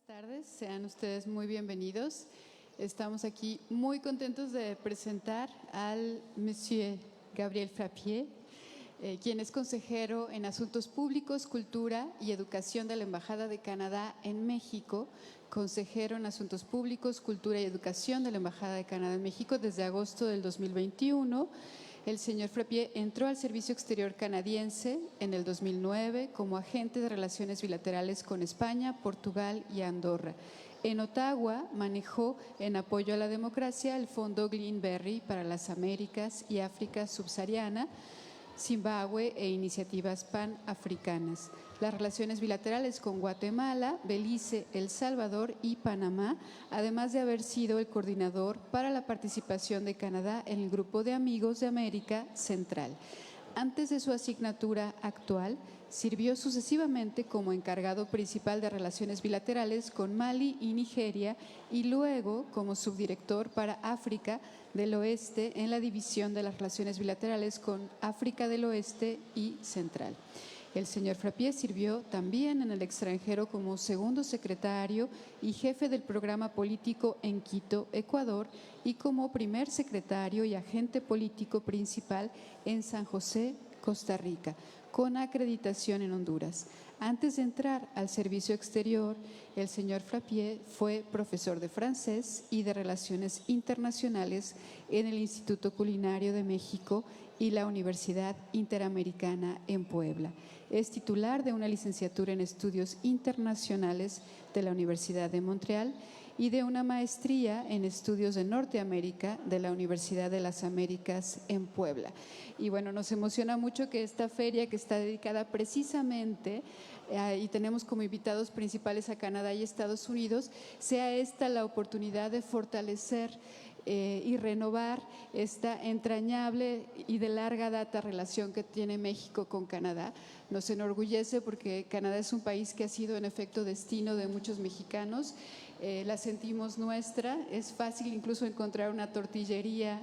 tardes, sean ustedes muy bienvenidos. Estamos aquí muy contentos de presentar al Monsieur Gabriel Frappier, quien es consejero en Asuntos Públicos, Cultura y Educación de la Embajada de Canadá en México, consejero en Asuntos Públicos, Cultura y Educación de la Embajada de Canadá en México desde agosto del 2021. El señor Frappier entró al Servicio Exterior canadiense en el 2009 como agente de relaciones bilaterales con España, Portugal y Andorra. En Ottawa manejó, en apoyo a la democracia, el Fondo Greenberry para las Américas y África subsahariana, Zimbabue e iniciativas panafricanas. Las relaciones bilaterales con Guatemala, Belice, El Salvador y Panamá, además de haber sido el coordinador para la participación de Canadá en el Grupo de Amigos de América Central. Antes de su asignatura actual, sirvió sucesivamente como encargado principal de relaciones bilaterales con Mali y Nigeria y luego como subdirector para África del Oeste en la división de las relaciones bilaterales con África del Oeste y Central. El señor Frappier sirvió también en el extranjero como segundo secretario y jefe del programa político en Quito, Ecuador, y como primer secretario y agente político principal en San José, Costa Rica, con acreditación en Honduras. Antes de entrar al servicio exterior, el señor Frappier fue profesor de francés y de Relaciones Internacionales en el Instituto Culinario de México y la Universidad Interamericana en Puebla. Es titular de una licenciatura en Estudios Internacionales de la Universidad de Montreal y de una maestría en Estudios de Norteamérica de la Universidad de las Américas en Puebla. Y bueno, nos emociona mucho que esta feria, que está dedicada precisamente y tenemos como invitados principales a Canadá y Estados Unidos, sea esta la oportunidad de fortalecer y renovar esta entrañable y de larga data relación que tiene México con Canadá. Nos enorgullece porque Canadá es un país que ha sido en efecto destino de muchos mexicanos. La sentimos nuestra, es fácil incluso encontrar una tortillería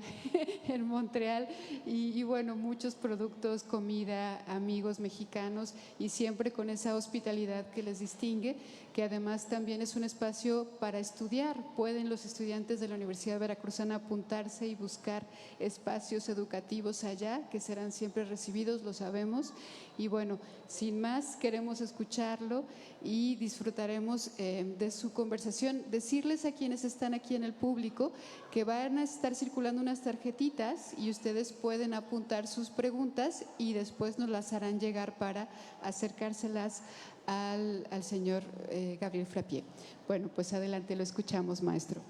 en Montreal y bueno, muchos productos, comida, amigos mexicanos y siempre con esa hospitalidad que les distingue, que además también es un espacio para estudiar. Pueden los estudiantes de la Universidad Veracruzana apuntarse y buscar espacios educativos allá, que serán siempre recibidos, lo sabemos. Y bueno, sin más, queremos escucharlo y disfrutaremos de su conversación. Decirles a quienes están aquí en el público que van a estar circulando unas tarjetitas y ustedes pueden apuntar sus preguntas y después nos las harán llegar para acercárselas al señor Gabriel Frappier. Bueno, pues adelante, lo escuchamos, maestro.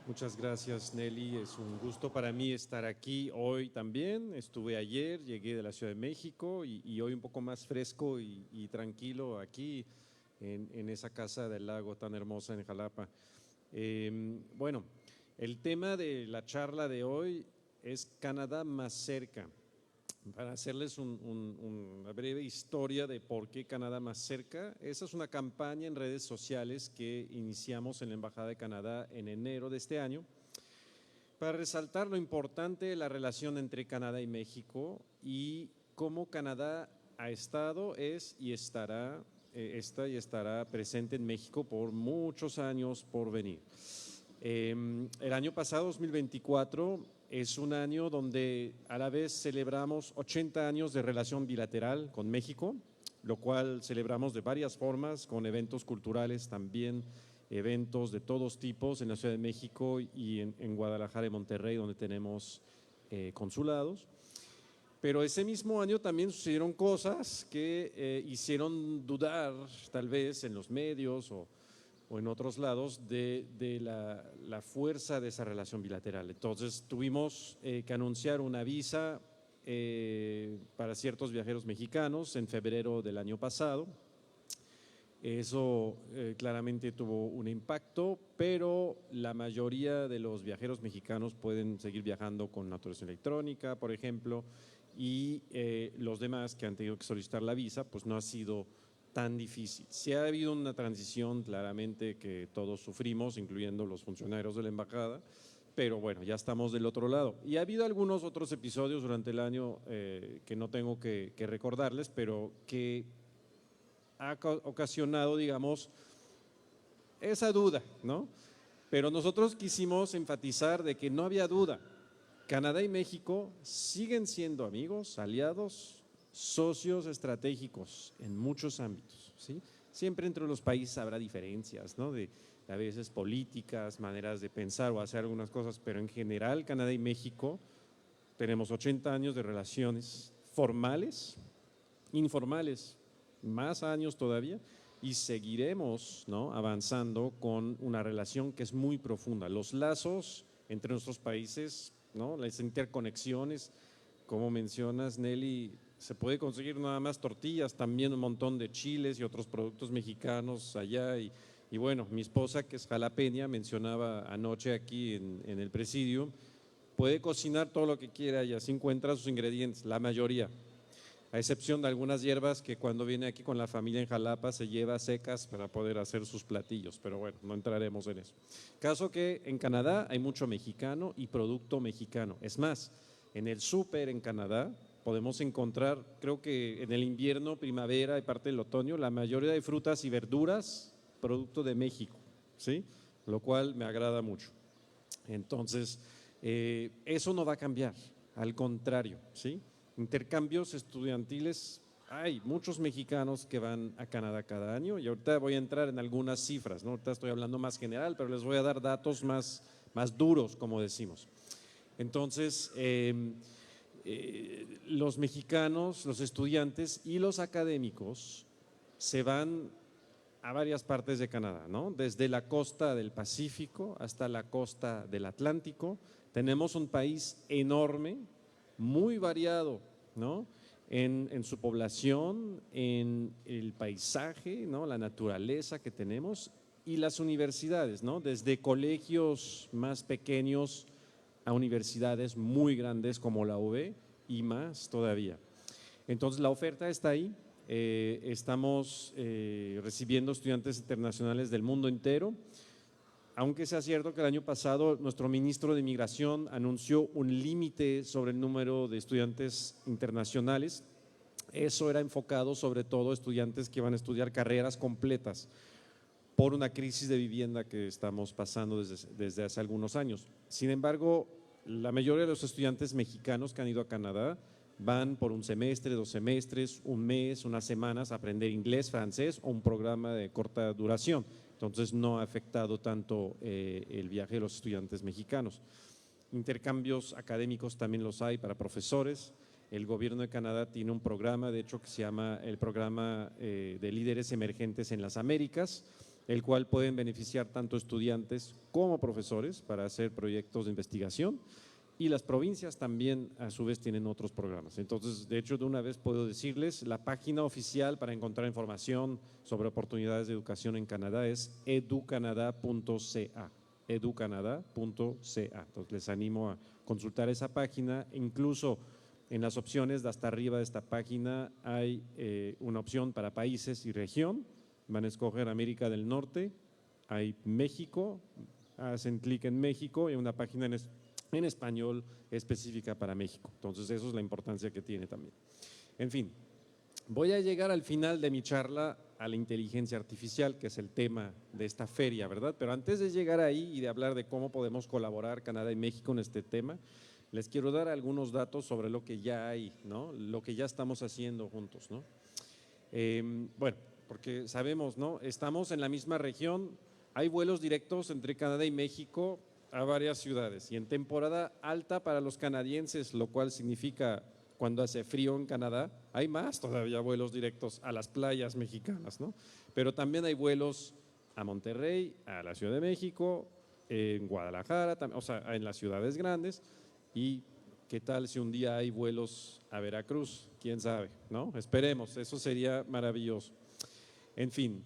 Muchas gracias, Nelly. Es un gusto para mí estar aquí hoy también. Estuve ayer, llegué de la Ciudad de México y hoy un poco más fresco y tranquilo aquí en esa casa del lago tan hermosa en Jalapa. Bueno, el tema de la charla de hoy es Canadá más cerca. Para hacerles una breve historia de por qué Canadá más cerca, esa es una campaña en redes sociales que iniciamos en la Embajada de Canadá en enero de este año para resaltar lo importante de la relación entre Canadá y México y cómo Canadá ha estado, es y estará, está y estará presente en México por muchos años por venir. El año pasado, 2024, es un año donde a la vez celebramos 80 años de relación bilateral con México, lo cual celebramos de varias formas, con eventos culturales también, eventos de todos tipos en la Ciudad de México y en Guadalajara y Monterrey, donde tenemos consulados. Pero ese mismo año también sucedieron cosas que hicieron dudar, tal vez en los medios o en otros lados, de la fuerza de esa relación bilateral. Entonces tuvimos que anunciar una visa para ciertos viajeros mexicanos en febrero del año pasado. Eso claramente tuvo un impacto, pero la mayoría de los viajeros mexicanos pueden seguir viajando con autorización electrónica, por ejemplo, y los demás que han tenido que solicitar la visa, pues no ha sido tan difícil. Sí ha habido una transición claramente que todos sufrimos, incluyendo los funcionarios de la embajada, pero bueno, ya estamos del otro lado. Y ha habido algunos otros episodios durante el año que no tengo que recordarles, pero que ha ocasionado, digamos, esa duda, ¿no? Pero nosotros quisimos enfatizar de que no había duda. Canadá y México siguen siendo amigos, aliados, socios estratégicos en muchos ámbitos, ¿sí? Siempre entre los países habrá diferencias, ¿no? De a veces políticas, maneras de pensar o hacer algunas cosas, pero en general Canadá y México tenemos 80 años de relaciones formales, informales, más años todavía, y seguiremos, ¿no?, avanzando con una relación que es muy profunda. Los lazos entre nuestros países, ¿no?, las interconexiones, como mencionas, Nelly, se puede conseguir nada más tortillas, también un montón de chiles y otros productos mexicanos allá. Y bueno, mi esposa, que es jalapeña, mencionaba anoche aquí en el presidio, puede cocinar todo lo que quiera y así encuentra sus ingredientes, la mayoría, a excepción de algunas hierbas que cuando viene aquí con la familia en Jalapa se lleva secas para poder hacer sus platillos, pero bueno, no entraremos en eso. Caso que en Canadá hay mucho mexicano y producto mexicano. Es más, en el súper en Canadá podemos encontrar, creo que en el invierno, primavera y parte del otoño, la mayoría de frutas y verduras producto de México, ¿sí? Lo cual me agrada mucho. Entonces, eso no va a cambiar, al contrario, ¿sí? Intercambios estudiantiles, hay muchos mexicanos que van a Canadá cada año y ahorita voy a entrar en algunas cifras, ¿no? Ahorita estoy hablando más general, pero les voy a dar datos más duros, como decimos. Entonces, los mexicanos, los estudiantes y los académicos se van a varias partes de Canadá, ¿no? Desde la costa del Pacífico hasta la costa del Atlántico. Tenemos un país enorme, muy variado, ¿no? En su población, en el paisaje, ¿no?, la naturaleza que tenemos y las universidades, ¿no? Desde colegios más pequeños a universidades muy grandes como la UB y más todavía. Entonces la oferta está ahí. Estamos recibiendo estudiantes internacionales del mundo entero, aunque sea cierto que el año pasado nuestro ministro de Migración anunció un límite sobre el número de estudiantes internacionales. Eso era enfocado sobre todo a estudiantes que van a estudiar carreras completas por una crisis de vivienda que estamos pasando desde hace algunos años. Sin embargo, la mayoría de los estudiantes mexicanos que han ido a Canadá van por un semestre, 2 semestres, un mes, unas semanas a aprender inglés, francés o un programa de corta duración. Entonces no ha afectado tanto el viaje de los estudiantes mexicanos. Intercambios académicos también los hay para profesores. El gobierno de Canadá tiene un programa, de hecho, que se llama el Programa de Líderes Emergentes en las Américas, el cual pueden beneficiar tanto estudiantes como profesores para hacer proyectos de investigación. Y las provincias también a su vez tienen otros programas. Entonces, de hecho, de una vez puedo decirles, la página oficial para encontrar información sobre oportunidades de educación en Canadá es educanada.ca, educanada.ca. Entonces, les animo a consultar esa página. Incluso en las opciones de hasta arriba de esta página hay una opción para países y región. Van a escoger América del Norte, hay México, hacen clic en México y una página en español específica para México. Entonces, eso es la importancia que tiene también. En fin, voy a llegar al final de mi charla a la inteligencia artificial, que es el tema de esta feria, ¿verdad? Pero antes de llegar ahí y de hablar de cómo podemos colaborar Canadá y México en este tema, les quiero dar algunos datos sobre lo que ya hay, ¿no? Lo que ya estamos haciendo juntos, ¿no? Bueno, porque sabemos, ¿no? Estamos en la misma región, hay vuelos directos entre Canadá y México a varias ciudades y en temporada alta para los canadienses, lo cual significa cuando hace frío en Canadá, hay más todavía vuelos directos a las playas mexicanas, ¿no? Pero también hay vuelos a Monterrey, a la Ciudad de México, en Guadalajara, o sea, en las ciudades grandes. Y qué tal si un día hay vuelos a Veracruz, quién sabe, ¿no? Esperemos, eso sería maravilloso. En fin,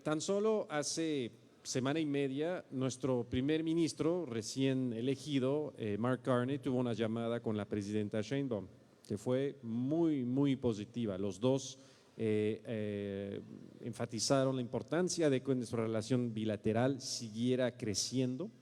tan solo hace semana y media, nuestro primer ministro recién elegido, Mark Carney, tuvo una llamada con la presidenta Sheinbaum, que fue muy, muy positiva. Los dos enfatizaron la importancia de que nuestra relación bilateral siguiera creciendo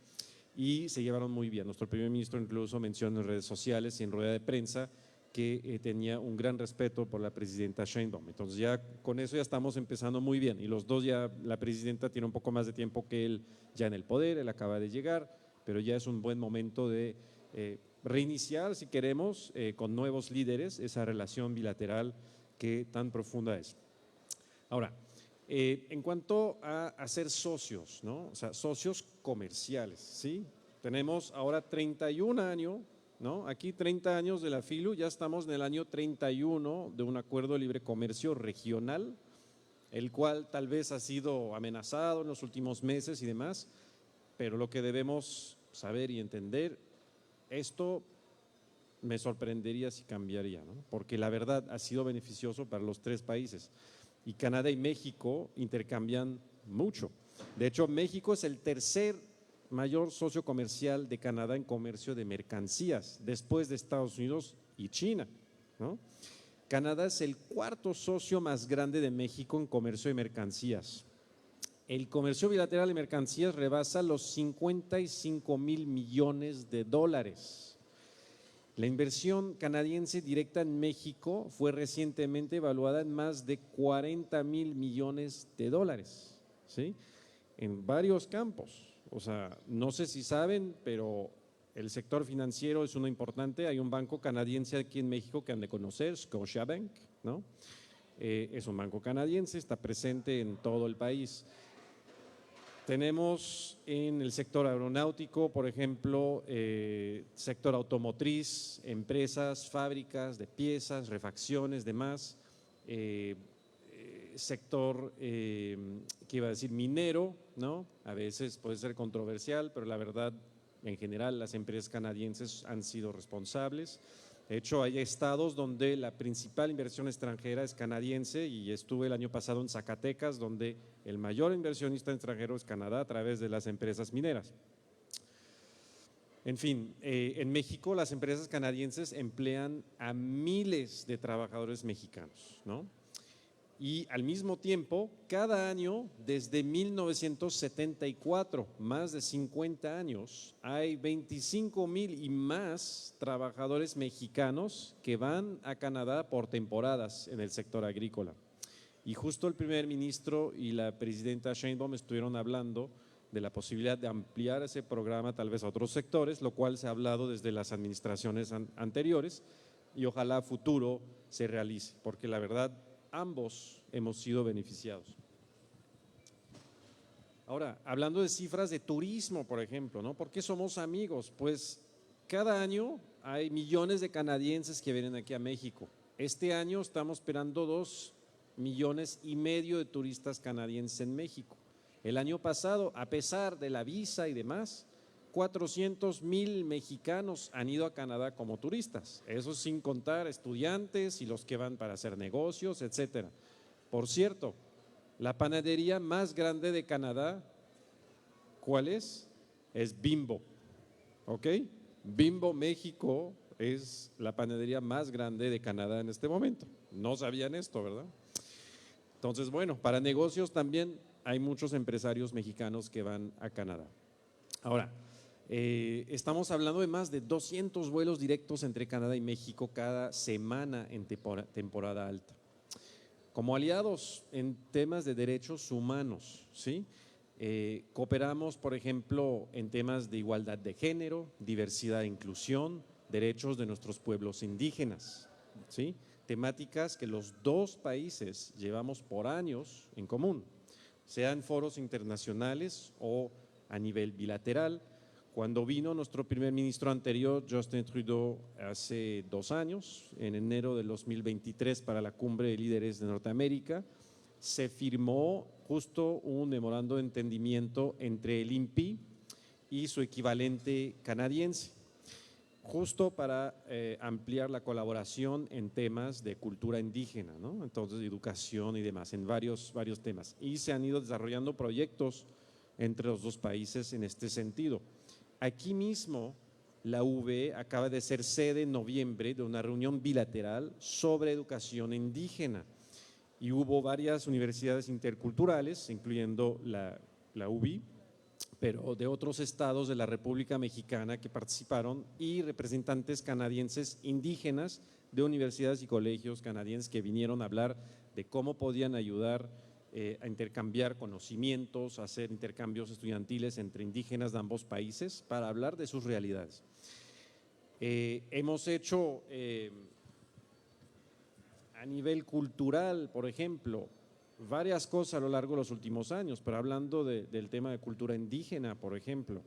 y se llevaron muy bien. Nuestro primer ministro incluso mencionó en redes sociales y en rueda de prensa que tenía un gran respeto por la presidenta Sheinbaum. Entonces ya con eso ya estamos empezando muy bien y los dos ya, la presidenta tiene un poco más de tiempo que él ya en el poder, él acaba de llegar, pero ya es un buen momento de reiniciar, si queremos, con nuevos líderes, esa relación bilateral que tan profunda es. Ahora, en cuanto a ser socios, ¿no? O sea, socios comerciales, ¿sí? Tenemos ahora 31 años, ¿no? Aquí 30 años de la FILU, ya estamos en el año 31 de un acuerdo de libre comercio regional, el cual tal vez ha sido amenazado en los últimos meses y demás, pero lo que debemos saber y entender, esto me sorprendería si cambiaría, ¿no? Porque la verdad ha sido beneficioso para los tres países y Canadá y México intercambian mucho. De hecho, México es el tercer mayor socio comercial de Canadá en comercio de mercancías, después de Estados Unidos y China, ¿no? Canadá es el cuarto socio más grande de México en comercio de mercancías. El comercio bilateral de mercancías rebasa los 55,000 millones de dólares. La inversión canadiense directa en México fue recientemente evaluada en más de 40,000 millones de dólares, ¿sí? En varios campos. O sea, no sé si saben, pero el sector financiero es uno importante. Hay un banco canadiense aquí en México que han de conocer, Scotiabank, ¿no? Es un banco canadiense, está presente en todo el país. Tenemos en el sector aeronáutico, por ejemplo, sector automotriz, empresas, fábricas de piezas, refacciones, demás, sector, que iba a decir minero, ¿no? A veces puede ser controversial, pero la verdad, en general, las empresas canadienses han sido responsables. De hecho, hay estados donde la principal inversión extranjera es canadiense y estuve el año pasado en Zacatecas, donde el mayor inversionista extranjero es Canadá a través de las empresas mineras. En fin, en México las empresas canadienses emplean a miles de trabajadores mexicanos, ¿no? Y al mismo tiempo, cada año, desde 1974, más de 50 años, hay 25,000 y más trabajadores mexicanos que van a Canadá por temporadas en el sector agrícola. Y justo el primer ministro y la presidenta Sheinbaum estuvieron hablando de la posibilidad de ampliar ese programa tal vez a otros sectores, lo cual se ha hablado desde las administraciones anteriores y ojalá a futuro se realice, porque la verdad ambos hemos sido beneficiados. Ahora, hablando de cifras de turismo, por ejemplo, ¿no? ¿Por qué somos amigos? Pues cada año hay millones de canadienses que vienen aquí a México. Este año estamos esperando 2,5 millones de turistas canadienses en México. El año pasado, a pesar de la visa y demás, 400,000 mexicanos han ido a Canadá como turistas, eso sin contar estudiantes y los que van para hacer negocios, etcétera. Por cierto, la panadería más grande de Canadá, ¿cuál es? Es Bimbo, ¿ok? Bimbo México es la panadería más grande de Canadá en este momento. No sabían esto, ¿verdad? Entonces, bueno, para negocios también hay muchos empresarios mexicanos que van a Canadá. Ahora, estamos hablando de más de 200 vuelos directos entre Canadá y México cada semana en temporada alta. Como aliados en temas de derechos humanos, ¿sí? Cooperamos, por ejemplo, en temas de igualdad de género, diversidad e inclusión, derechos de nuestros pueblos indígenas, ¿sí? Temáticas que los dos países llevamos por años en común, sea en foros internacionales o a nivel bilateral. Cuando vino nuestro primer ministro anterior, Justin Trudeau, hace 2 años, en enero del 2023, para la Cumbre de Líderes de Norteamérica, se firmó justo un memorando de entendimiento entre el INPI y su equivalente canadiense, justo para ampliar la colaboración en temas de cultura indígena, ¿no? Entonces, educación y demás, en varios temas. Y se han ido desarrollando proyectos entre los dos países en este sentido. Aquí mismo, la UV acaba de ser sede en noviembre de una reunión bilateral sobre educación indígena y hubo varias universidades interculturales, incluyendo la UBI, pero de otros estados de la República Mexicana que participaron y representantes canadienses indígenas de universidades y colegios canadienses que vinieron a hablar de cómo podían ayudar a intercambiar conocimientos, a hacer intercambios estudiantiles entre indígenas de ambos países para hablar de sus realidades. Hemos hecho a nivel cultural, por ejemplo, varias cosas a lo largo de los últimos años, pero hablando del tema de cultura indígena, por ejemplo,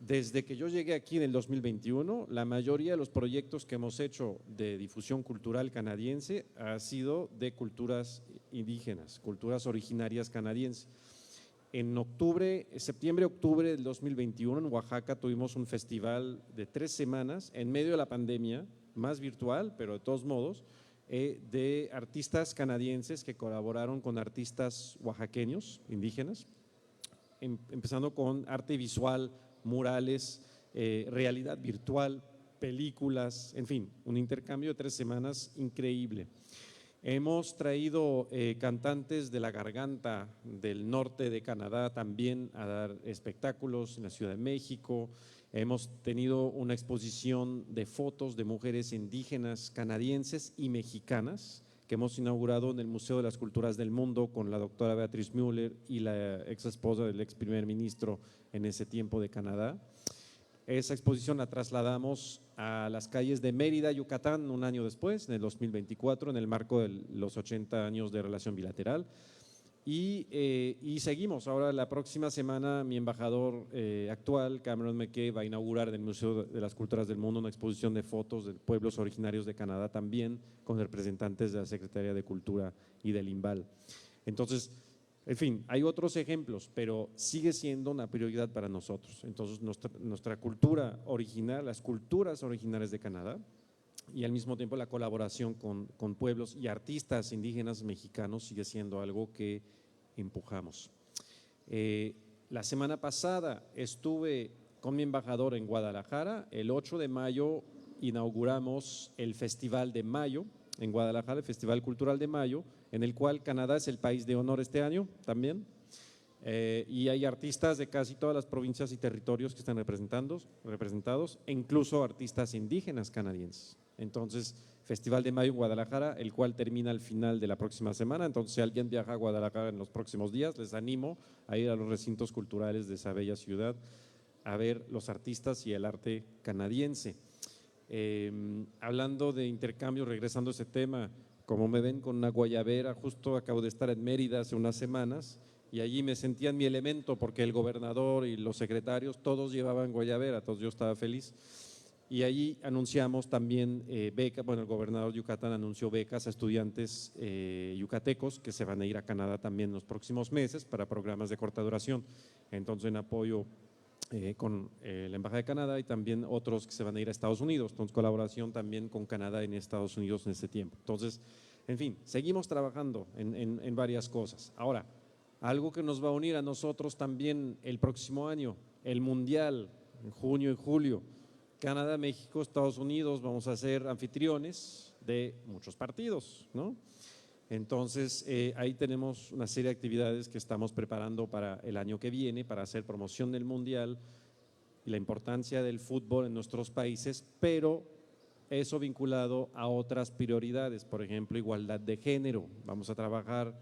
desde que yo llegué aquí en el 2021, la mayoría de los proyectos que hemos hecho de difusión cultural canadiense ha sido de culturas indígenas, culturas originarias canadienses. En septiembre-octubre del 2021 en Oaxaca tuvimos un festival de 3 semanas en medio de la pandemia, más virtual, pero de todos modos, de artistas canadienses que colaboraron con artistas oaxaqueños, indígenas, empezando con arte visual, murales, realidad virtual, películas, en fin, un intercambio de 3 semanas increíble. Hemos traído cantantes de la garganta del norte de Canadá también a dar espectáculos en la Ciudad de México. Hemos tenido una exposición de fotos de mujeres indígenas canadienses y mexicanas que hemos inaugurado en el Museo de las Culturas del Mundo con la doctora Beatriz Müller y la ex esposa del ex primer ministro en ese tiempo de Canadá. Esa exposición la trasladamos a las calles de Mérida, Yucatán, un año después, en el 2024, en el marco de los 80 años de relación bilateral. Y seguimos. Ahora, la próxima semana, mi embajador actual, Cameron McKay, va a inaugurar en el Museo de las Culturas del Mundo una exposición de fotos de pueblos originarios de Canadá también, con representantes de la Secretaría de Cultura y del INVAL. Entonces, en fin, hay otros ejemplos, pero sigue siendo una prioridad para nosotros. Entonces, nuestra cultura original, las culturas originales de Canadá, y al mismo tiempo la colaboración con pueblos y artistas indígenas mexicanos sigue siendo algo que empujamos. La semana pasada estuve con mi embajador en Guadalajara. El 8 de mayo inauguramos el Festival de Mayo en Guadalajara, el Festival Cultural de Mayo, en el cual Canadá es el país de honor este año también. Y hay artistas de casi todas las provincias y territorios que están representados, e incluso artistas indígenas canadienses. Entonces, Festival de Mayo en Guadalajara, el cual termina al final de la próxima semana. Entonces, si alguien viaja a Guadalajara en los próximos días, les animo a ir a los recintos culturales de esa bella ciudad a ver los artistas y el arte canadiense. Hablando de intercambio, regresando a ese tema, como me ven con una guayabera, justo acabo de estar en Mérida hace unas semanas y allí me sentía en mi elemento porque el gobernador y los secretarios todos llevaban guayabera, entonces yo estaba feliz. Y allí anunciamos también becas, bueno, el gobernador de Yucatán anunció becas a estudiantes yucatecos que se van a ir a Canadá también en los próximos meses para programas de corta duración. Entonces, en apoyo con la Embajada de Canadá y también otros que se van a ir a Estados Unidos, entonces colaboración también con Canadá en Estados Unidos en este tiempo. Entonces, en fin, seguimos trabajando en varias cosas. Ahora, algo que nos va a unir a nosotros también el próximo año, el Mundial, en junio y julio. Canadá, México, Estados Unidos, vamos a ser anfitriones de muchos partidos, ¿no? Entonces, ahí tenemos una serie de actividades que estamos preparando para el año que viene, para hacer promoción del Mundial y la importancia del fútbol en nuestros países, pero eso vinculado a otras prioridades, por ejemplo, igualdad de género. Vamos a trabajar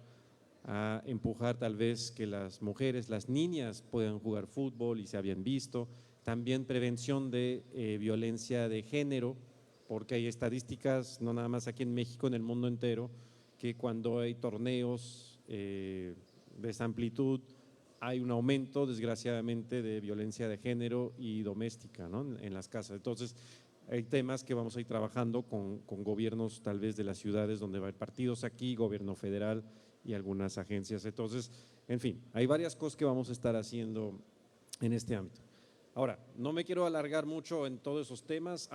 a empujar tal vez que las mujeres, las niñas puedan jugar fútbol y se habían visto. También prevención de violencia de género, porque hay estadísticas, no nada más aquí en México, en el mundo entero, que cuando hay torneos de esa amplitud hay un aumento, desgraciadamente, de violencia de género y doméstica, ¿no? En las casas. Entonces, hay temas que vamos a ir trabajando con gobiernos tal vez de las ciudades donde va a haber partidos aquí, gobierno federal y algunas agencias. Entonces, en fin, hay varias cosas que vamos a estar haciendo en este ámbito. Ahora, no me quiero alargar mucho en todos esos temas.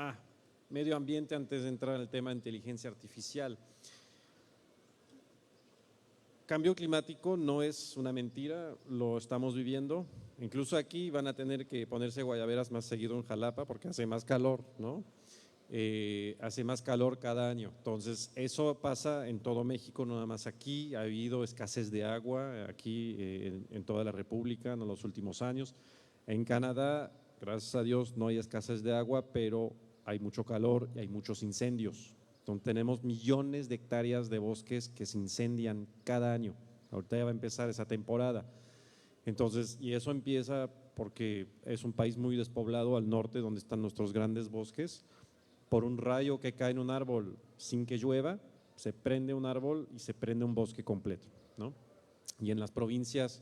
Medio ambiente, antes de entrar al tema de inteligencia artificial. Cambio climático no es una mentira, lo estamos viviendo. Incluso aquí van a tener que ponerse guayaberas más seguido en Jalapa porque hace más calor, ¿no? hace más calor cada año. Entonces, eso pasa en todo México, no nada más aquí. Ha habido escasez de agua aquí en toda la República en los últimos años. En Canadá, gracias a Dios, no hay escasez de agua, pero hay mucho calor y hay muchos incendios. Entonces, tenemos millones de hectáreas de bosques que se incendian cada año. Ahorita ya va a empezar esa temporada. Entonces, y eso empieza porque es un país muy despoblado al norte, donde están nuestros grandes bosques. Por un rayo que cae en un árbol sin que llueva, se prende un árbol y se prende un bosque completo, ¿no? Y en las provincias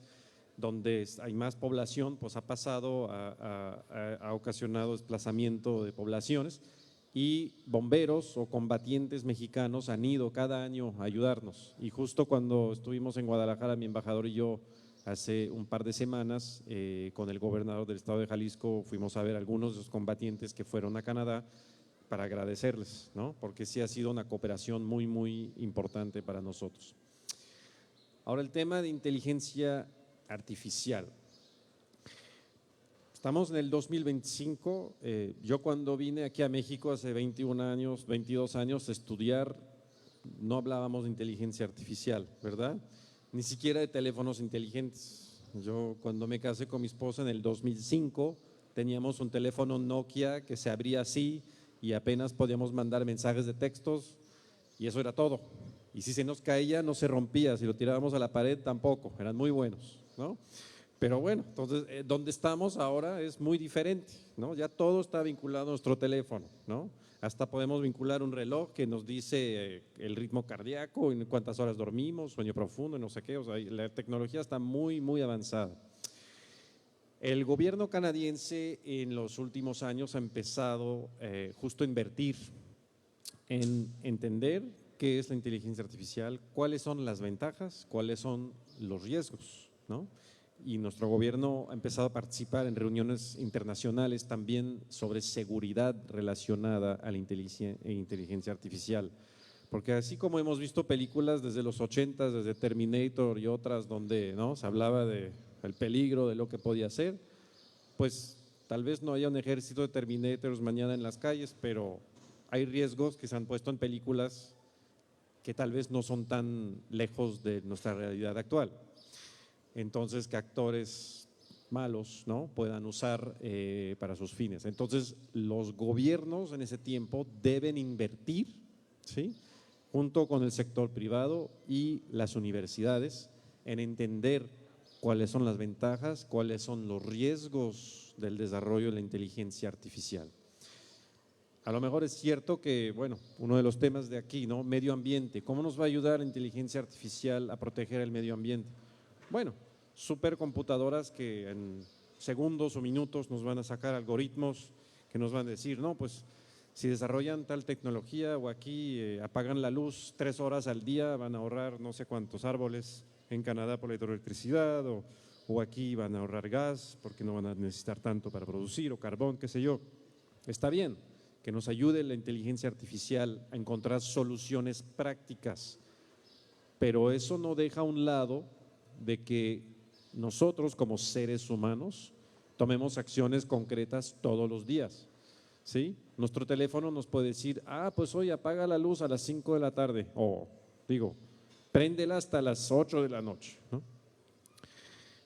donde hay más población, pues ha pasado, ha ocasionado desplazamiento de poblaciones, y bomberos o combatientes mexicanos han ido cada año a ayudarnos. Y justo cuando estuvimos en Guadalajara, mi embajador y yo, hace un par de semanas, con el gobernador del estado de Jalisco, fuimos a ver a algunos de los combatientes que fueron a Canadá para agradecerles, ¿no? Porque sí ha sido una cooperación muy, muy importante para nosotros. Ahora, el tema de inteligencia artificial. Estamos en el 2025, yo cuando vine aquí a México hace 21 años, 22 años a estudiar, no hablábamos de inteligencia artificial, ¿verdad? Ni siquiera de teléfonos inteligentes. Yo cuando me casé con mi esposa en el 2005, teníamos un teléfono Nokia que se abría así y apenas podíamos mandar mensajes de textos y eso era todo. Y si se nos caía no se rompía, si lo tirábamos a la pared tampoco, eran muy buenos, ¿no? Pero bueno, entonces, donde estamos ahora es muy diferente, ¿no? Ya todo está vinculado a nuestro teléfono, ¿no? Hasta podemos vincular un reloj que nos dice el ritmo cardíaco, en cuántas horas dormimos, sueño profundo, no sé qué, o sea, la tecnología está muy, muy avanzada. El gobierno canadiense en los últimos años ha empezado justo a invertir en entender qué es la inteligencia artificial, cuáles son las ventajas, cuáles son los riesgos, ¿no? Y nuestro gobierno ha empezado a participar en reuniones internacionales también sobre seguridad relacionada a la inteligencia artificial. Porque así como hemos visto películas desde los 80, desde Terminator y otras donde, ¿no?, se hablaba del peligro, de lo que podía ser, pues tal vez no haya un ejército de Terminators mañana en las calles, pero hay riesgos que se han puesto en películas que tal vez no son tan lejos de nuestra realidad actual. Entonces, que actores malos, ¿no?, puedan usar para sus fines. Entonces, los gobiernos en ese tiempo deben invertir, ¿sí?, junto con el sector privado y las universidades, en entender cuáles son las ventajas, cuáles son los riesgos del desarrollo de la inteligencia artificial. A lo mejor es cierto que, bueno, uno de los temas de aquí, ¿no?, medio ambiente. ¿Cómo nos va a ayudar la inteligencia artificial a proteger el medio ambiente? Bueno, supercomputadoras que en segundos o minutos nos van a sacar algoritmos que nos van a decir, no, pues si desarrollan tal tecnología o aquí apagan la luz 3 horas al día, van a ahorrar no sé cuántos árboles en Canadá por la hidroelectricidad, o aquí van a ahorrar gas porque no van a necesitar tanto para producir, o carbón, qué sé yo. Está bien que nos ayude la inteligencia artificial a encontrar soluciones prácticas, pero eso no deja a un lado de que nosotros como seres humanos tomemos acciones concretas todos los días, ¿sí? Nuestro teléfono nos puede decir, pues hoy apaga la luz a las 5 de la tarde, o digo, préndela hasta las 8 de la noche, ¿no?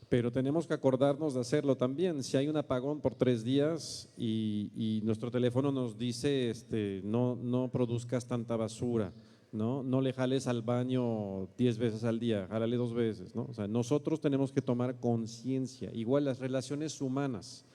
Pero tenemos que acordarnos de hacerlo también. Si hay un apagón por 3 días y nuestro teléfono nos dice, no produzcas tanta basura, no le jales al baño 10 veces al día, jálale 2 veces, ¿no? O sea, nosotros tenemos que tomar conciencia. Igual las relaciones humanas,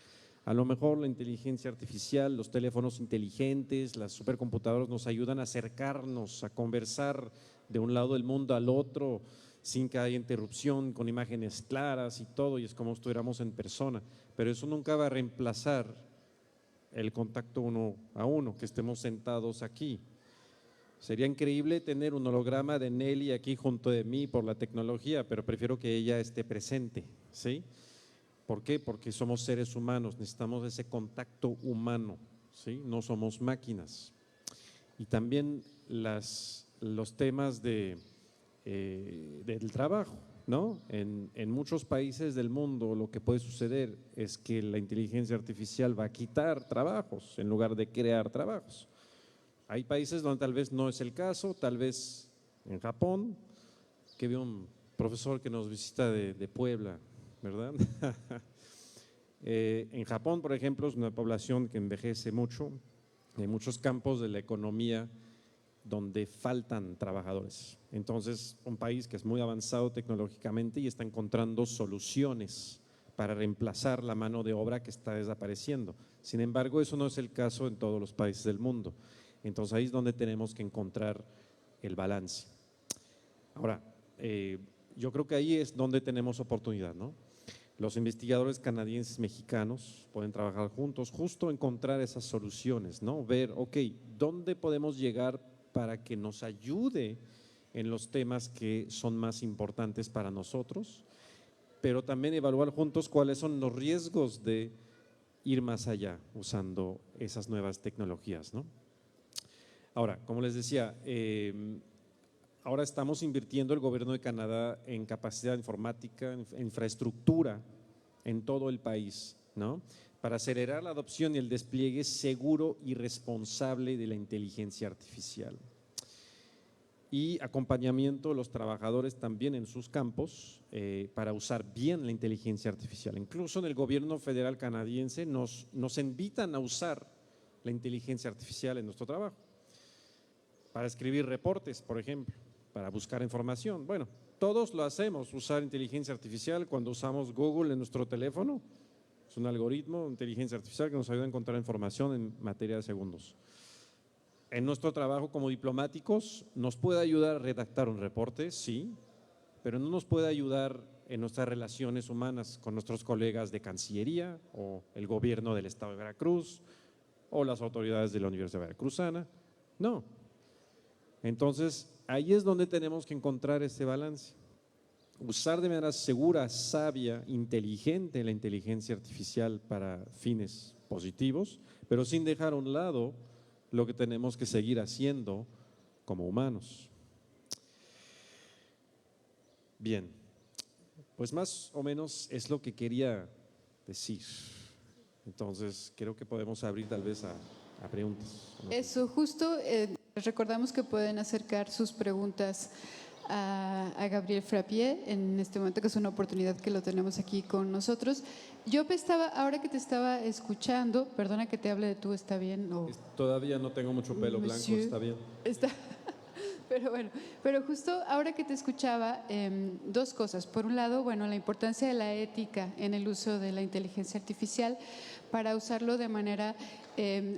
a lo mejor la inteligencia artificial, los teléfonos inteligentes, las supercomputadoras nos ayudan a acercarnos, a conversar de un lado del mundo al otro, sin que haya interrupción, con imágenes claras y todo, y es como si estuviéramos en persona, pero eso nunca va a reemplazar el contacto uno a uno, que estemos sentados aquí. Sería increíble tener un holograma de Nelly aquí junto de mí por la tecnología, pero prefiero que ella esté presente, ¿sí? ¿Por qué? Porque somos seres humanos, necesitamos ese contacto humano, ¿sí? No somos máquinas. Y también los temas del trabajo, ¿no? En muchos países del mundo lo que puede suceder es que la inteligencia artificial va a quitar trabajos en lugar de crear trabajos. Hay países donde tal vez no es el caso, tal vez en Japón, que vi un profesor que nos visita de Puebla, ¿verdad? En Japón, por ejemplo, es una población que envejece mucho, hay muchos campos de la economía donde faltan trabajadores. Entonces, un país que es muy avanzado tecnológicamente y está encontrando soluciones para reemplazar la mano de obra que está desapareciendo. Sin embargo, eso no es el caso en todos los países del mundo. Entonces, ahí es donde tenemos que encontrar el balance. Ahora, yo creo que ahí es donde tenemos oportunidad, ¿no? Los investigadores canadienses mexicanos pueden trabajar juntos, justo encontrar esas soluciones, ¿no? Ver, ok, ¿dónde podemos llegar para que nos ayude en los temas que son más importantes para nosotros? Pero también evaluar juntos cuáles son los riesgos de ir más allá usando esas nuevas tecnologías, ¿no? Ahora, como les decía, ahora estamos invirtiendo el gobierno de Canadá en capacidad informática, en infraestructura en todo el país, ¿no? Para acelerar la adopción y el despliegue seguro y responsable de la inteligencia artificial. Y acompañamiento de los trabajadores también en sus campos para usar bien la inteligencia artificial. Incluso en el gobierno federal canadiense nos invitan a usar la inteligencia artificial en nuestro trabajo. Para escribir reportes, por ejemplo, para buscar información. Bueno, todos lo hacemos, usar inteligencia artificial cuando usamos Google en nuestro teléfono. Es un algoritmo de inteligencia artificial que nos ayuda a encontrar información en materia de segundos. En nuestro trabajo como diplomáticos nos puede ayudar a redactar un reporte, sí, pero no nos puede ayudar en nuestras relaciones humanas con nuestros colegas de Cancillería o el gobierno del Estado de Veracruz o las autoridades de la Universidad Veracruzana. No. Entonces, ahí es donde tenemos que encontrar ese balance. Usar de manera segura, sabia, inteligente la inteligencia artificial para fines positivos, pero sin dejar a un lado lo que tenemos que seguir haciendo como humanos. Bien, pues más o menos es lo que quería decir. Entonces, creo que podemos abrir tal vez a preguntas. Eso, justo les recordamos que pueden acercar sus preguntas a Gabriel Frappier en este momento, que es una oportunidad que lo tenemos aquí con nosotros. Yo ahora que te estaba escuchando, perdona que te hable de tú, ¿está bien? O, todavía no tengo mucho pelo blanco, está bien. Pero bueno, pero justo ahora que te escuchaba, dos cosas. Por un lado, bueno, la importancia de la ética en el uso de la inteligencia artificial para usarlo de manera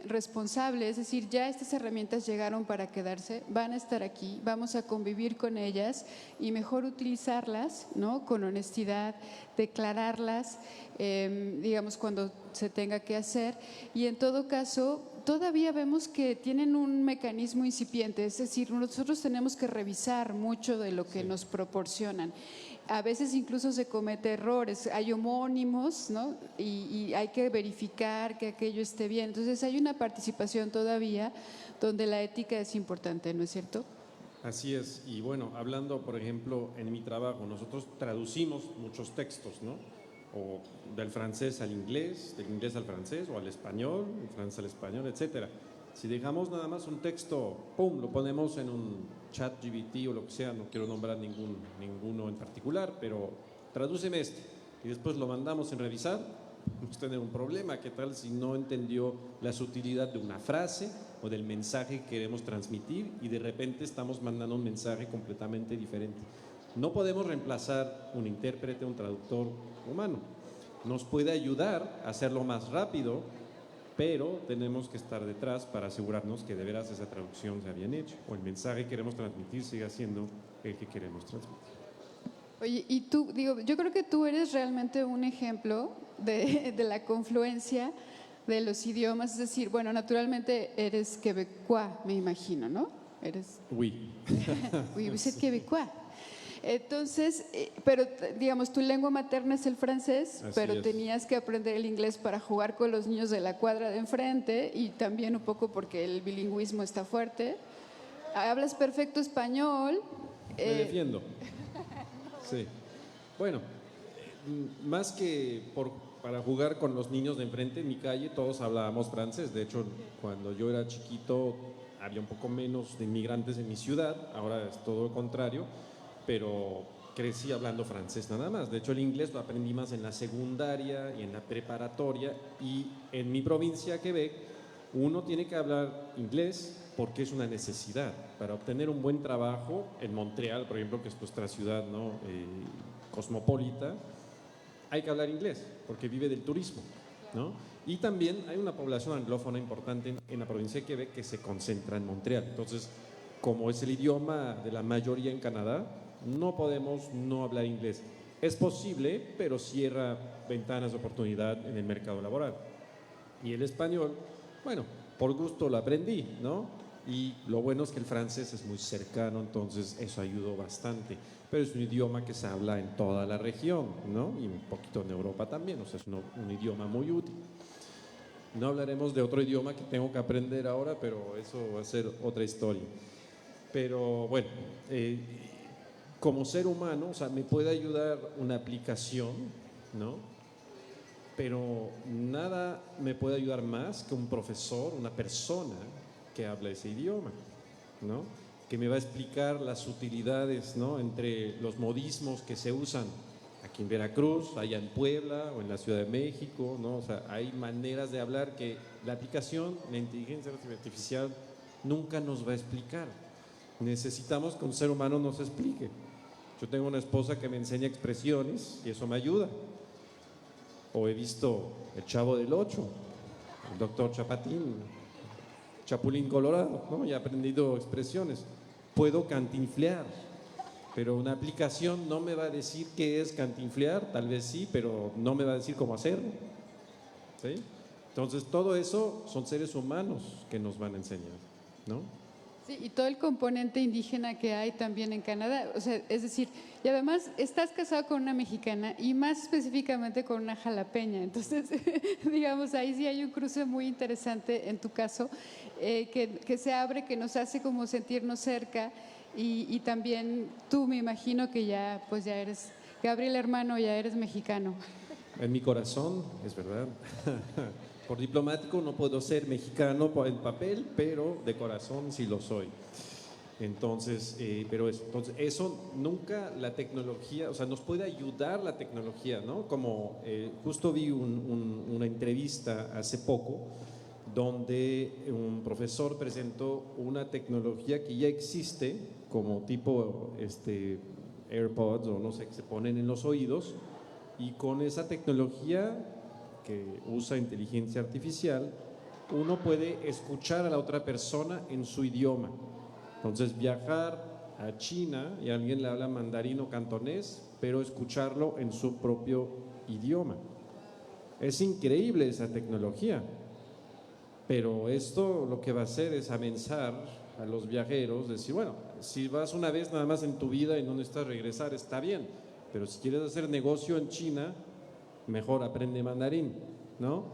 responsable, es decir, ya estas herramientas llegaron para quedarse, van a estar aquí, vamos a convivir con ellas y mejor utilizarlas, ¿no? Con honestidad, declararlas, digamos, cuando se tenga que hacer, y en todo caso todavía vemos que tienen un mecanismo incipiente, es decir, nosotros tenemos que revisar mucho de lo que nos proporcionan. A veces incluso se comete errores, hay homónimos, ¿no? Y hay que verificar que aquello esté bien. Entonces hay una participación todavía donde la ética es importante, ¿no es cierto? Así es, y bueno, hablando por ejemplo en mi trabajo, nosotros traducimos muchos textos, ¿no? O del francés al inglés, del inglés al francés o al español, del francés al español, etcétera. Si dejamos nada más un texto, ¡pum!, lo ponemos en un chat GPT o lo que sea, no quiero nombrar ninguno en particular, pero tradúceme esto, y después lo mandamos en revisar, vamos a tener un problema. ¿Qué tal si no entendió la sutilidad de una frase o del mensaje que queremos transmitir y de repente estamos mandando un mensaje completamente diferente? No podemos reemplazar un intérprete, un traductor humano. Nos puede ayudar a hacerlo más rápido, pero tenemos que estar detrás para asegurarnos que de veras esa traducción sea bien hecha o el mensaje que queremos transmitir siga siendo el que queremos transmitir. Oye, y tú, digo, yo creo que tú eres realmente un ejemplo de la confluencia de los idiomas, es decir, bueno, naturalmente eres quebecois, me imagino, ¿no? Eres… Oui. Oui, vous êtes québécois. Entonces, pero digamos, tu lengua materna es el francés, Así pero es. tenías que aprender el inglés para jugar con los niños de la cuadra de enfrente y también un poco porque el bilingüismo está fuerte. Hablas perfecto español. Me defiendo. Sí. Bueno, más que para jugar con los niños de enfrente en mi calle, todos hablábamos francés. De hecho, cuando yo era chiquito, había un poco menos de inmigrantes en mi ciudad, ahora es todo lo contrario, pero crecí hablando francés nada más. De hecho, el inglés lo aprendí más en la secundaria y en la preparatoria, y en mi provincia, Quebec, uno tiene que hablar inglés porque es una necesidad para obtener un buen trabajo. En Montreal, por ejemplo, que es nuestra ciudad, ¿no? Cosmopolita, hay que hablar inglés porque vive del turismo, ¿no? Y también hay una población anglófona importante en la provincia de Quebec que se concentra en Montreal. Entonces, como es el idioma de la mayoría en Canadá, no podemos no hablar inglés. Es posible, pero cierra ventanas de oportunidad en el mercado laboral. Y el español, bueno, por gusto lo aprendí, ¿no? Y lo bueno es que el francés es muy cercano, entonces eso ayudó bastante. Pero es un idioma que se habla en toda la región, ¿no? Y un poquito en Europa también, o sea, es un idioma muy útil. No hablaremos de otro idioma que tengo que aprender ahora, pero eso va a ser otra historia. Pero bueno, como ser humano, o sea, me puede ayudar una aplicación, ¿no? Pero nada me puede ayudar más que un profesor, una persona que habla ese idioma, ¿no? Que me va a explicar las utilidades, ¿no? Entre los modismos que se usan aquí en Veracruz, allá en Puebla o en la Ciudad de México, ¿no? O sea, hay maneras de hablar que la aplicación, la inteligencia artificial, nunca nos va a explicar. Necesitamos que un ser humano nos explique. Yo tengo una esposa que me enseña expresiones y eso me ayuda. O he visto El Chavo del Ocho, el doctor Chapatín, Chapulín Colorado, ¿no? Y he aprendido expresiones. Puedo cantinflear, pero una aplicación no me va a decir qué es cantinflear, tal vez sí, pero no me va a decir cómo hacerlo, ¿sí? Entonces, todo eso son seres humanos que nos van a enseñar, ¿no? Sí, y todo el componente indígena que hay también en Canadá, o sea, es decir, y además estás casado con una mexicana y más específicamente con una jalapeña, entonces, digamos, ahí sí hay un cruce muy interesante en tu caso, que se abre, que nos hace como sentirnos cerca, y también tú me imagino que ya, pues ya eres, Gabriel hermano, ya eres mexicano. En mi corazón, es verdad. Por diplomático no puedo ser mexicano en papel, pero de corazón sí lo soy. Entonces, entonces eso nunca la tecnología, o sea, nos puede ayudar la tecnología, ¿no? Como justo vi una entrevista hace poco donde un profesor presentó una tecnología que ya existe, como tipo AirPods o no sé, que se ponen en los oídos, y con esa tecnología que usa inteligencia artificial, uno puede escuchar a la otra persona en su idioma. Entonces, viajar a China y alguien le habla mandarín o cantonés, pero escucharlo en su propio idioma. Es increíble esa tecnología, pero esto lo que va a hacer es amenazar a los viajeros, decir, bueno, si vas una vez nada más en tu vida y no necesitas regresar, está bien, pero si quieres hacer negocio en China, mejor aprende mandarín, ¿no?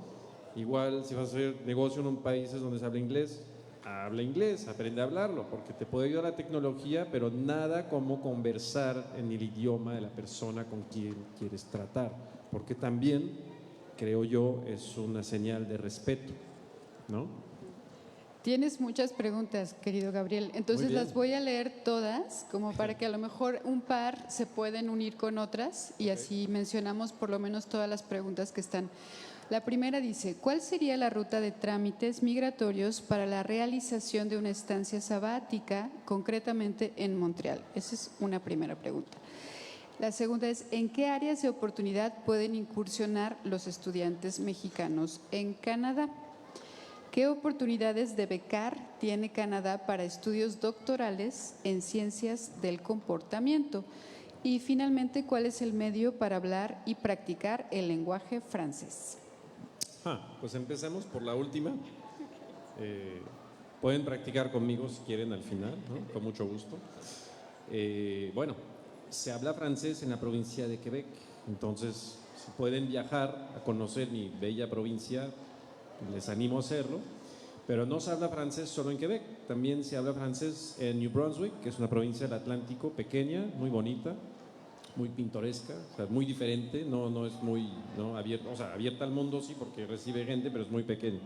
Igual si vas a hacer negocio en un país donde se habla inglés, aprende a hablarlo, porque te puede ayudar la tecnología, pero nada como conversar en el idioma de la persona con quien quieres tratar, porque también, creo yo, es una señal de respeto, ¿no? Tienes muchas preguntas, querido Gabriel, entonces las voy a leer todas, como para que a lo mejor un par se pueden unir con otras y así mencionamos por lo menos todas las preguntas que están. La primera dice, ¿cuál sería la ruta de trámites migratorios para la realización de una estancia sabática, concretamente en Montreal? Esa es una primera pregunta. La segunda es, ¿en qué áreas de oportunidad pueden incursionar los estudiantes mexicanos en Canadá? ¿Qué oportunidades de becar tiene Canadá para estudios doctorales en ciencias del comportamiento? Y finalmente, ¿cuál es el medio para hablar y practicar el lenguaje francés? Pues empecemos por la última. Pueden practicar conmigo si quieren al final, ¿no? Con mucho gusto. Bueno, se habla francés en la provincia de Quebec, entonces si pueden viajar a conocer mi bella provincia, les animo a hacerlo, pero no se habla francés solo en Quebec, también se habla francés en New Brunswick, que es una provincia del Atlántico pequeña, muy bonita, muy pintoresca, o sea, muy diferente, no es muy abierta, o sea, abierta al mundo sí, porque recibe gente, pero es muy pequeña.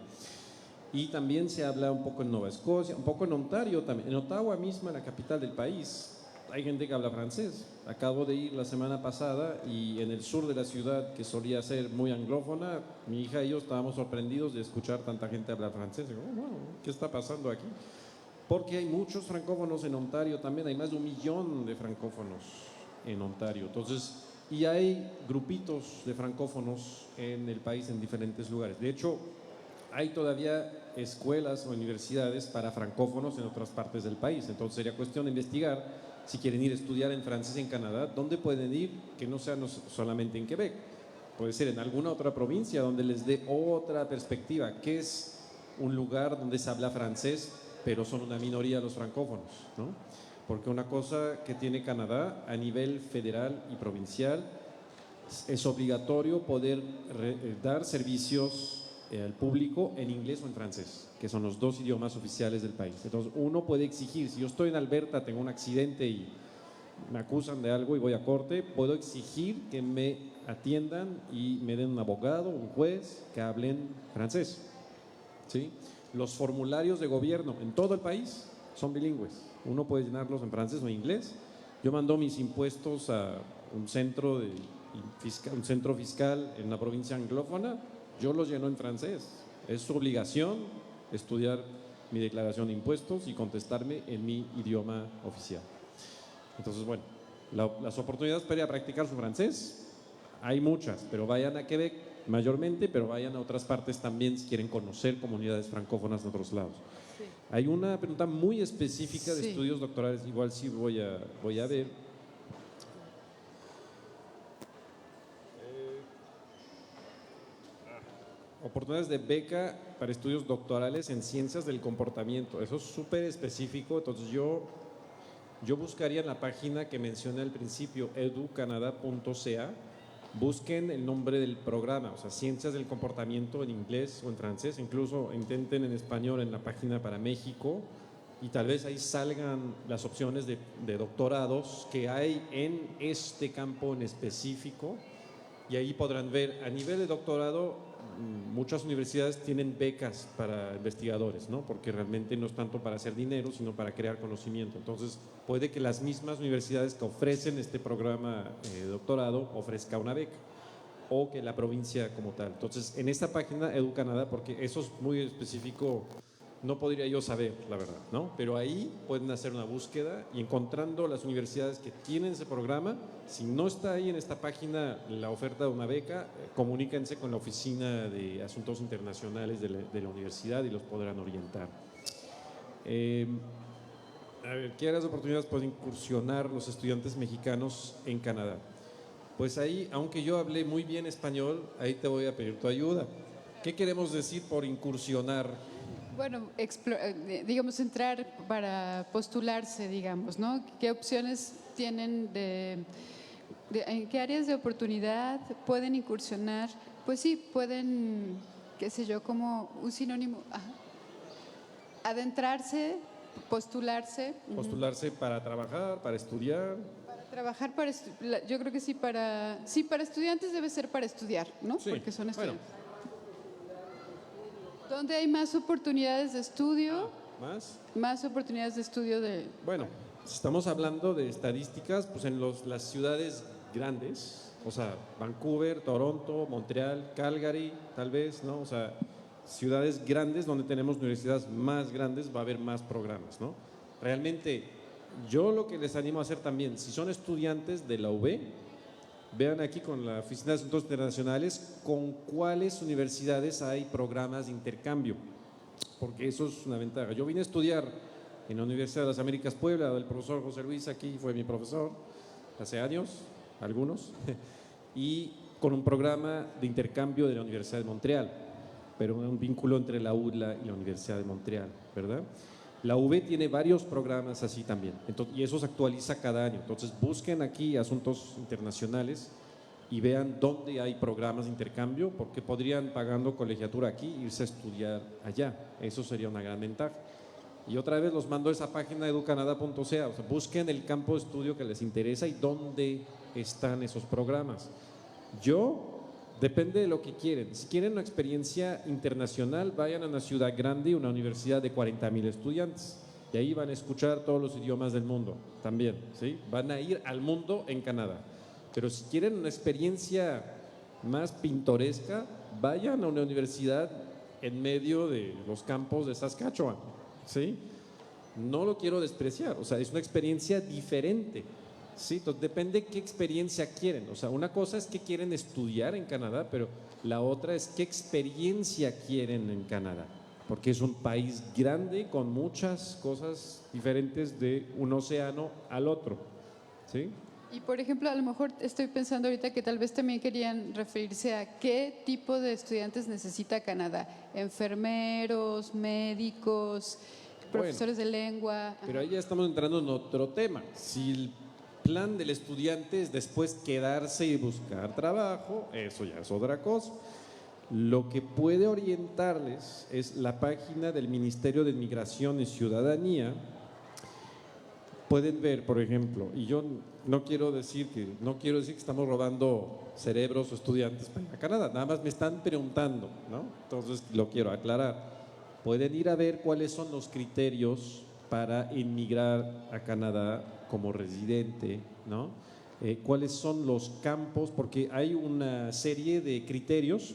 Y también se habla un poco en Nueva Escocia, un poco en Ontario también. En Ottawa misma, la capital del país, hay gente que habla francés. Acabo de ir la semana pasada y en el sur de la ciudad, que solía ser muy anglófona, mi hija y yo estábamos sorprendidos de escuchar tanta gente hablar francés. Digo, oh, wow, ¿qué está pasando aquí? Porque hay muchos francófonos en Ontario también, hay más de 1 millón de francófonos en Ontario. Entonces, y hay grupitos de francófonos en el país en diferentes lugares. De hecho, hay todavía escuelas o universidades para francófonos en otras partes del país. Entonces sería cuestión de investigar si quieren ir a estudiar en francés en Canadá, ¿dónde pueden ir? Que no sea solamente en Quebec. Puede ser en alguna otra provincia donde les dé otra perspectiva, que es un lugar donde se habla francés, pero son una minoría los francófonos, ¿no? Porque una cosa que tiene Canadá a nivel federal y provincial es obligatorio poder dar servicios al público en inglés o en francés, que son los 2 idiomas oficiales del país. Entonces uno puede exigir, si yo estoy en Alberta, tengo un accidente y me acusan de algo y voy a corte, puedo exigir que me atiendan y me den un abogado, un juez que hablen francés, ¿sí? Los formularios de gobierno en todo el país son bilingües, uno puede llenarlos en francés o en inglés. Yo mando mis impuestos a un centro fiscal en una provincia anglófona, yo los lleno en francés. Es su obligación estudiar mi declaración de impuestos y contestarme en mi idioma oficial. Entonces, bueno, las oportunidades para ir a practicar su francés hay muchas, pero vayan a Quebec mayormente, pero vayan a otras partes también si quieren conocer comunidades francófonas en otros lados. Sí. Hay una pregunta muy específica de estudios doctorales, igual sí voy a ver. Oportunidades de beca para estudios doctorales en ciencias del comportamiento. Eso es súper específico. Entonces yo buscaría en la página que mencioné al principio, educanada.ca. Busquen el nombre del programa, o sea, ciencias del comportamiento en inglés o en francés. Incluso intenten en español en la página para México y tal vez ahí salgan las opciones de doctorados que hay en este campo en específico. Y ahí podrán ver, a nivel de doctorado, muchas universidades tienen becas para investigadores, ¿no? Porque realmente no es tanto para hacer dinero, sino para crear conocimiento. Entonces, puede que las mismas universidades que ofrecen este programa de doctorado ofrezca una beca, o que la provincia como tal. Entonces, en esta página EduCanadá, porque eso es muy específico, no podría yo saber, la verdad, ¿no? Pero ahí pueden hacer una búsqueda y encontrando las universidades que tienen ese programa, si no está ahí en esta página la oferta de una beca, comuníquense con la Oficina de Asuntos Internacionales de la universidad y los podrán orientar. A ver, ¿qué áreas de oportunidades pueden incursionar los estudiantes mexicanos en Canadá? Pues ahí, aunque yo hablé muy bien español, ahí te voy a pedir tu ayuda. ¿Qué queremos decir por incursionar? Bueno, digamos, entrar para postularse, digamos, ¿no? ¿Qué opciones tienen en qué áreas de oportunidad pueden incursionar? Pues sí, pueden, qué sé yo, como un sinónimo, adentrarse, postularse. Postularse para trabajar, para estudiar. Para trabajar, yo creo que sí, para estudiantes debe ser para estudiar, ¿no? Sí, porque son estudiantes. Bueno. ¿Dónde hay más oportunidades de estudio? Más oportunidades de estudio de... Bueno, si estamos hablando de estadísticas, pues en las ciudades grandes, o sea, Vancouver, Toronto, Montreal, Calgary, tal vez, ¿no? O sea, ciudades grandes donde tenemos universidades más grandes va a haber más programas, ¿no? Realmente, yo lo que les animo a hacer también, si son estudiantes de la UB, vean aquí con la Oficina de Asuntos Internacionales con cuáles universidades hay programas de intercambio, porque eso es una ventaja. Yo vine a estudiar en la Universidad de las Américas Puebla, el profesor José Luis aquí fue mi profesor hace años, algunos, y con un programa de intercambio de la Universidad de Montreal, pero un vínculo entre la UDLA y la Universidad de Montreal, ¿verdad? La UB tiene varios programas así también, y eso se actualiza cada año. Entonces busquen aquí Asuntos Internacionales y vean dónde hay programas de intercambio, porque podrían, pagando colegiatura aquí, irse a estudiar allá. Eso sería una gran ventaja. Y otra vez los mando a esa página educanada.ca, o sea, busquen el campo de estudio que les interesa y dónde están esos programas. Yo Depende de lo que quieren. Si quieren una experiencia internacional, vayan a una ciudad grande, una universidad de 40,000 estudiantes. Y ahí van a escuchar todos los idiomas del mundo también, ¿sí? Van a ir al mundo en Canadá. Pero si quieren una experiencia más pintoresca, vayan a una universidad en medio de los campos de Saskatchewan, ¿sí? No lo quiero despreciar, o sea, es una experiencia diferente. Sí, entonces depende qué experiencia quieren. O sea, una cosa es que quieren estudiar en Canadá, pero la otra es qué experiencia quieren en Canadá. Porque es un país grande con muchas cosas diferentes de un océano al otro. ¿Sí? Y por ejemplo, a lo mejor estoy pensando ahorita que tal vez también querían referirse a qué tipo de estudiantes necesita Canadá. Enfermeros, médicos, profesores de lengua. Pero ahí ya estamos entrando en otro tema. Si el plan del estudiante es después quedarse y buscar trabajo, eso ya es otra cosa. Lo que puede orientarles es la página del Ministerio de Migración y Ciudadanía. Pueden ver, por ejemplo, y yo no quiero decir que estamos robando cerebros o estudiantes para ir a Canadá, nada más me están preguntando, ¿no? Entonces lo quiero aclarar. Pueden ir a ver cuáles son los criterios para inmigrar a Canadá como residente, ¿no? Cuáles son los campos, porque hay una serie de criterios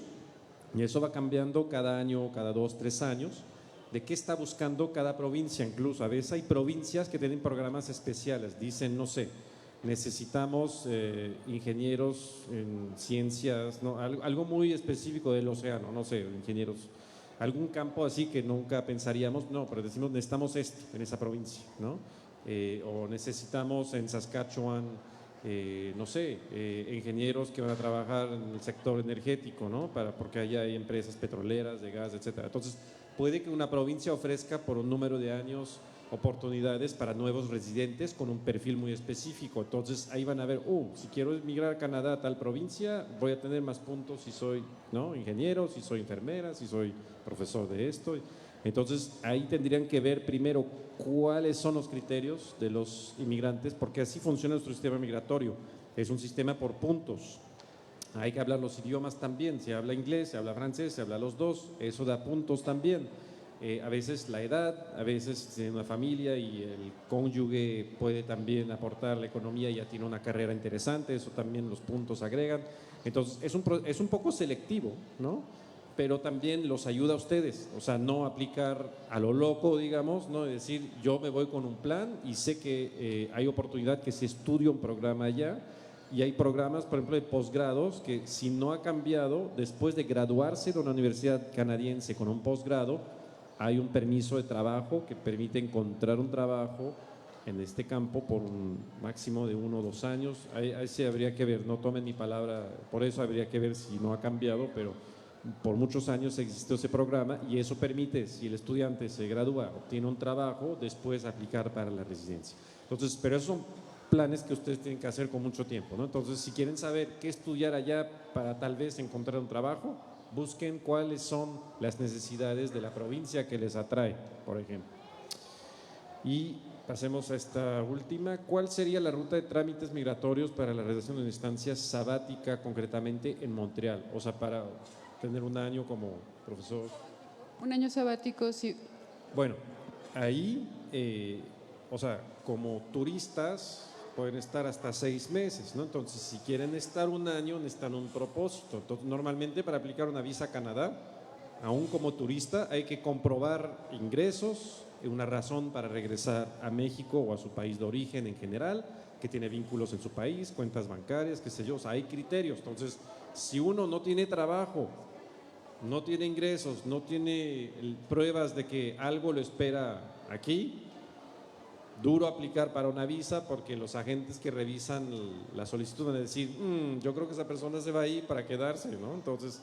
y eso va cambiando cada año, cada 2, 3 años, de qué está buscando cada provincia. Incluso a veces hay provincias que tienen programas especiales, dicen, no sé, necesitamos ingenieros en ciencias, ¿no? Algo muy específico del océano, no sé, ingenieros, algún campo así que nunca pensaríamos, no, pero decimos necesitamos esto en esa provincia, ¿no? O necesitamos en Saskatchewan, no sé, ingenieros que van a trabajar en el sector energético, ¿no? Porque allá hay empresas petroleras, de gas, etcétera. Entonces, puede que una provincia ofrezca por un número de años oportunidades para nuevos residentes con un perfil muy específico. Entonces ahí van a ver, si quiero emigrar a Canadá a tal provincia, voy a tener más puntos si soy, ¿no?, ingeniero, si soy enfermera, si soy profesor de esto. Entonces ahí tendrían que ver primero cuáles son los criterios de los inmigrantes, porque así funciona nuestro sistema migratorio. Es un sistema por puntos. Hay que hablar los idiomas también, se habla inglés, se habla francés, se habla los dos, eso da puntos también. A veces la edad, a veces tiene una familia y el cónyuge puede también aportar la economía y ya tiene una carrera interesante, eso también los puntos agregan. Entonces es un poco selectivo, ¿no? Pero también los ayuda a ustedes, o sea, no aplicar a lo loco, digamos, no decir yo me voy con un plan y sé que hay oportunidad que se estudie un programa allá. Y hay programas, por ejemplo, de posgrados que si no ha cambiado, después de graduarse de una universidad canadiense con un posgrado, hay un permiso de trabajo que permite encontrar un trabajo en este campo por un máximo de 1 o 2 años. Ahí sí habría que ver, no tomen mi palabra, por eso habría que ver si no ha cambiado, pero por muchos años existió ese programa y eso permite, si el estudiante se gradúa, obtiene un trabajo, después aplicar para la residencia. Entonces, pero esos son planes que ustedes tienen que hacer con mucho tiempo, ¿no? Entonces, si quieren saber qué estudiar allá para tal vez encontrar un trabajo, busquen cuáles son las necesidades de la provincia que les atrae, por ejemplo. Y pasemos a esta última. ¿Cuál sería la ruta de trámites migratorios para la realización de una estancia sabática, concretamente en Montreal? O sea, para tener un año como profesor. Un año sabático, sí. Bueno, ahí, o sea, como turistas pueden estar hasta 6 meses, ¿no? Entonces, si quieren estar un año, necesitan un propósito. Entonces, normalmente para aplicar una visa a Canadá, aún como turista, hay que comprobar ingresos, una razón para regresar a México o a su país de origen en general, que tiene vínculos en su país, cuentas bancarias, qué sé yo, o sea, hay criterios. Entonces, si uno no tiene trabajo, no tiene ingresos, no tiene pruebas de que algo lo espera aquí, duro aplicar para una visa, porque los agentes que revisan la solicitud van a decir, yo creo que esa persona se va a ir para quedarse, ¿no? Entonces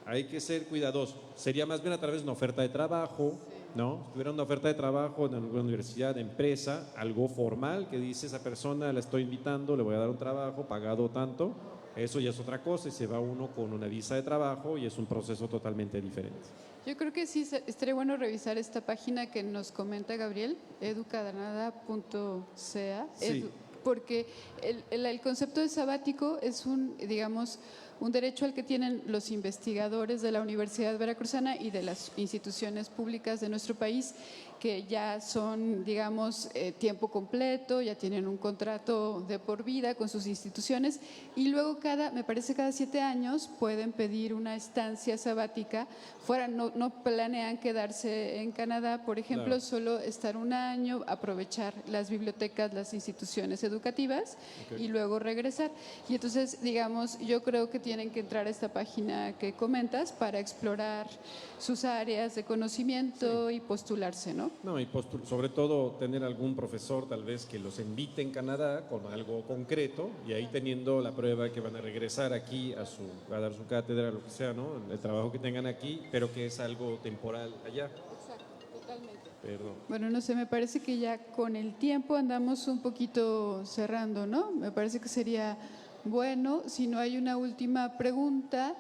hay que ser cuidadoso. Sería más bien a través de una oferta de trabajo, ¿no? Si tuviera una oferta de trabajo en alguna universidad, de empresa, algo formal que dice esa persona la estoy invitando, le voy a dar un trabajo pagado tanto, eso ya es otra cosa y se va uno con una visa de trabajo y es un proceso totalmente diferente. Yo creo que sí estaría bueno revisar esta página que nos comenta Gabriel, educanada.ca, Sí. porque el concepto de sabático es digamos, un derecho al que tienen los investigadores de la Universidad Veracruzana y de las instituciones públicas de nuestro país, que ya son, digamos, tiempo completo, ya tienen un contrato de por vida con sus instituciones, y luego me parece cada 7 años pueden pedir una estancia sabática fuera, no planean quedarse en Canadá, por ejemplo, Claro. solo estar un año, aprovechar las bibliotecas, las instituciones educativas y luego regresar. Y entonces, digamos, yo creo que tienen que entrar a esta página que comentas para explorar sus áreas de conocimiento y postularse, ¿no? No, y sobre todo tener algún profesor tal vez que los invite en Canadá con algo concreto y ahí teniendo la prueba que van a regresar aquí a dar su cátedra, lo que sea, ¿no? El trabajo que tengan aquí, pero que es algo temporal allá. Exacto, totalmente. Perdón. Bueno, no sé, me parece que ya con el tiempo andamos un poquito cerrando, ¿no? Me parece que sería bueno, si no hay una última pregunta,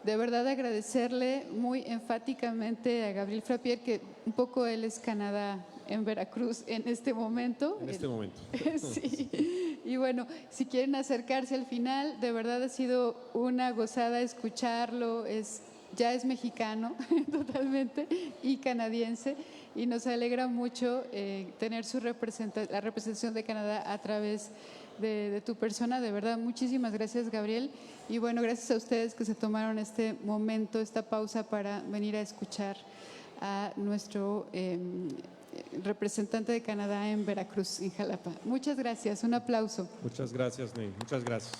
de verdad agradecerle muy enfáticamente a Gabriel Frappier, que un poco él es Canadá en Veracruz en este momento. En este momento. Sí, y bueno, si quieren acercarse al final, de verdad ha sido una gozada escucharlo, ya es mexicano totalmente y canadiense, y nos alegra mucho tener la representación de Canadá a través de tu persona. De verdad, muchísimas gracias, Gabriel, y bueno, gracias a ustedes que se tomaron este momento, esta pausa para venir a escuchar a nuestro representante de Canadá en Veracruz, en Jalapa. Muchas gracias, un aplauso. Muchas gracias, Ney. Muchas gracias.